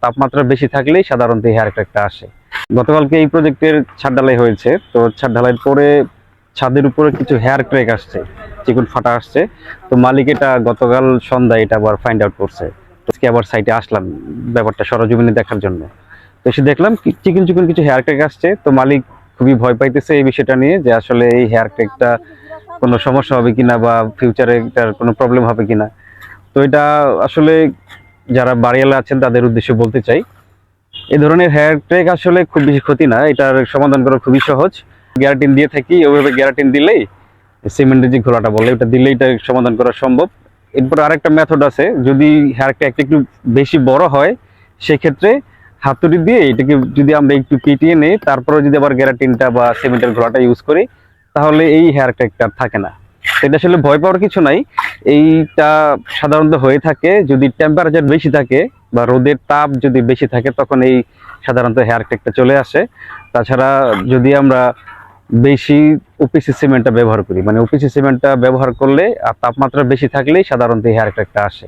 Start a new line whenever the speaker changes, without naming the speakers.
তাপমাত্রা বেশি থাকলেই সাধারণত এই হেয়ার ক্র্যাকটা আসে। গতকালকে এই প্রজেক্টের ছাদ ঢালাই হয়েছে, তো ছাদ ঢালাইয়ের পরে ছাদের উপরে কিছু হেয়ার ক্র্যাক আসছে, চিকুন ফাটা আসছে। তো মালিক এটা গতকাল সন্ধ্যায় এটা আবার ফাইন্ড আউট করছে। তো আজকে আবার সাইটে আসলাম ব্যাপারটা সরজমিনে দেখার জন্য। তো এসে দেখলাম চিকন চিকন কিছু হেয়ার ক্র্যাক আসছে। তো মালিক খুবই ভয় পাইতেছে এই বিষয়টা নিয়ে, যে আসলে এই হেয়ার ক্র্যাকটা কোনো সমস্যা হবে কিনা বা ফিউচারে এটার কোনো প্রবলেম হবে কিনা। তো এটা আসলে যারা বাড়িওয়ালা আছেন তাদের উদ্দেশ্যে বলতে চাই, এই ধরনের হেয়ার ক্র্যাক আসলে খুব বেশি ক্ষতি না, এটার সমাধান করা খুবই সহজ। গ্যারাটিন দিয়ে থাকি, ওইভাবে গ্যারাটিন দিলেই, সিমেন্টের যে ঘোলাটা বলে ওটা দিলেই এটা সমাধান করা সম্ভব। এরপর আরেকটা মেথড আছে, যদি হেয়ার ক্র্যাকটা একটু বেশি বড় হয় সেক্ষেত্রে হাতুড়ি দিয়ে এটাকে যদি আমরা একটু কেটিয়ে নেই, তারপরে যদি আবার গ্যারাটিনটা বা সিমেন্টের ঘোলাটা ইউজ করি, তাহলে এই হেয়ার ক্র্যাকটা থাকে না। এটা আসলে ভয় পাওয়ার কিছু নাই। এইটা সাধারণত হয়ে থাকে যদি টেম্পারেচার বেশি থাকে বা রোদের তাপ যদি বেশি থাকে, তখন এই সাধারণত হেয়ার ক্র্যাকটা চলে আসে। তাছাড়া যদি আমরা বেশি ওপিসি সিমেন্টটা ব্যবহার করি, মানে ওপিসি সিমেন্টটা ব্যবহার করলে আর তাপমাত্রা বেশি থাকলেই সাধারণত হেয়ার ক্র্যাকটা আসে।